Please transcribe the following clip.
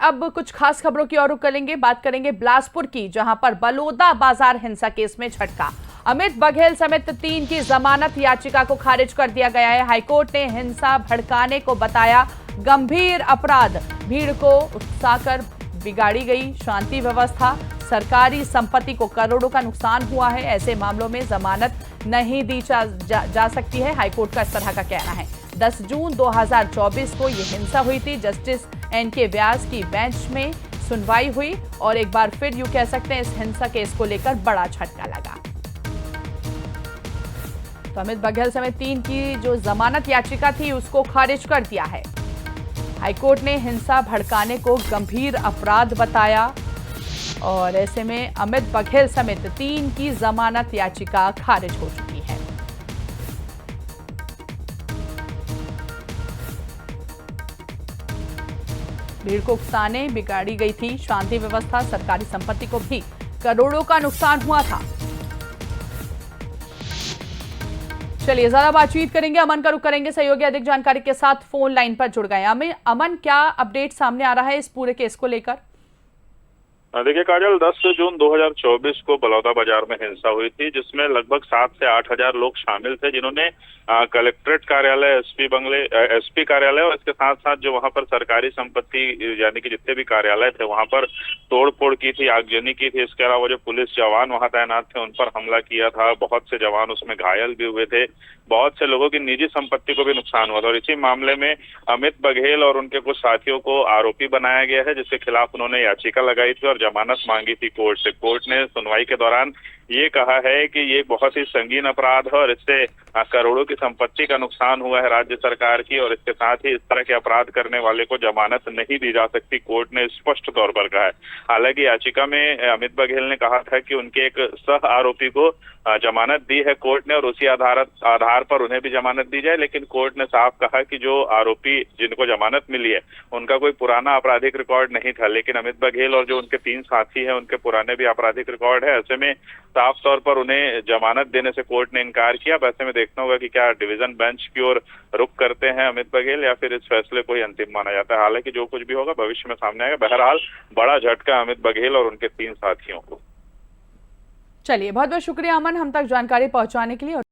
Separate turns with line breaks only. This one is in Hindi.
अब कुछ खास खबरों की ओर रुख करेंगे। बात करेंगे बिलासपुर की, जहां पर बलौदा बाजार हिंसा केस में झटका। अमित बघेल समेत 3 की जमानत याचिका को खारिज कर दिया गया है। हाईकोर्ट ने हिंसा भड़काने को बताया गंभीर अपराध। भीड़ को उकसाकर बिगाड़ी गई शांति व्यवस्था, सरकारी संपत्ति को करोड़ों का नुकसान हुआ है। ऐसे मामलों में जमानत नहीं दी जा सकती है, हाईकोर्ट का इस तरह का कहना है। 10 जून 2024 को यह हिंसा हुई थी। जस्टिस एनके व्यास की बेंच में सुनवाई हुई और एक बार फिर यूं कह सकते हैं इस हिंसा केस को लेकर बड़ा झटका लगा। तो अमित बघेल समेत 3 की जो जमानत याचिका थी उसको खारिज कर दिया है। हाईकोर्ट ने हिंसा भड़काने को गंभीर अपराध बताया और ऐसे में अमित बघेल समेत 3 की जमानत याचिका खारिज हो चुकी है। भीड़ को उकसाने बिगाड़ी गई थी शांति व्यवस्था, सरकारी संपत्ति को भी करोड़ों का नुकसान हुआ था। चलिए ज्यादा बातचीत करेंगे, अमन का रुख करेंगे। सहयोगी अधिक जानकारी के साथ फोन लाइन पर जुड़ गए। अमन, क्या अपडेट सामने आ रहा है इस पूरे केस को लेकर?
देखिए काजल, 10 जून 2024 को बलौदा बाजार में हिंसा हुई थी, जिसमें लगभग 7 से 8 हजार लोग शामिल थे, जिन्होंने कलेक्ट्रेट कार्यालय, एसपी कार्यालय और इसके साथ साथ जो वहां पर सरकारी संपत्ति यानी कि जितने भी कार्यालय थे वहां पर तोड़फोड़ की थी, आगजनी की थी। इसके अलावा जो पुलिस जवान वहां तैनात थे उन पर हमला किया था। बहुत से जवान उसमें घायल भी हुए थे। बहुत से लोगों की निजी संपत्ति को भी नुकसान हुआ था और इसी मामले में अमित बघेल और उनके कुछ साथियों को आरोपी बनाया गया है, जिसके खिलाफ उन्होंने याचिका लगाई थी और जमानत मांगी थी कोर्ट से। कोर्ट ने सुनवाई के दौरान ये कहा है कि ये बहुत ही संगीन अपराध है और इससे करोड़ों की संपत्ति का नुकसान हुआ है राज्य सरकार की, और इसके साथ ही इस तरह के अपराध करने वाले को जमानत नहीं दी जा सकती, कोर्ट ने स्पष्ट तौर पर कहा है। हालांकि याचिका में अमित बघेल ने कहा था कि उनके एक सह आरोपी को जमानत दी है कोर्ट ने और उसी आधार पर उन्हें भी जमानत दी जाए, लेकिन कोर्ट ने साफ कहा कि जो आरोपी जिनको जमानत मिली है उनका कोई पुराना आपराधिक रिकॉर्ड नहीं था, लेकिन अमित बघेल और जो उनके 3 साथी हैं उनके पुराने भी आपराधिक रिकॉर्ड है। ऐसे में साफ तौर पर उन्हें जमानत देने से कोर्ट ने इनकार किया। वैसे में देखना होगा कि क्या डिवीजन बेंच की ओर रुख करते हैं अमित बघेल या फिर इस फैसले को ही अंतिम माना जाता है। हालांकि जो कुछ भी होगा भविष्य में सामने आएगा। बहरहाल बड़ा झटका अमित बघेल और उनके 3 साथियों को।
चलिए बहुत बहुत शुक्रिया अमन, हम तक जानकारी पहुंचाने के लिए।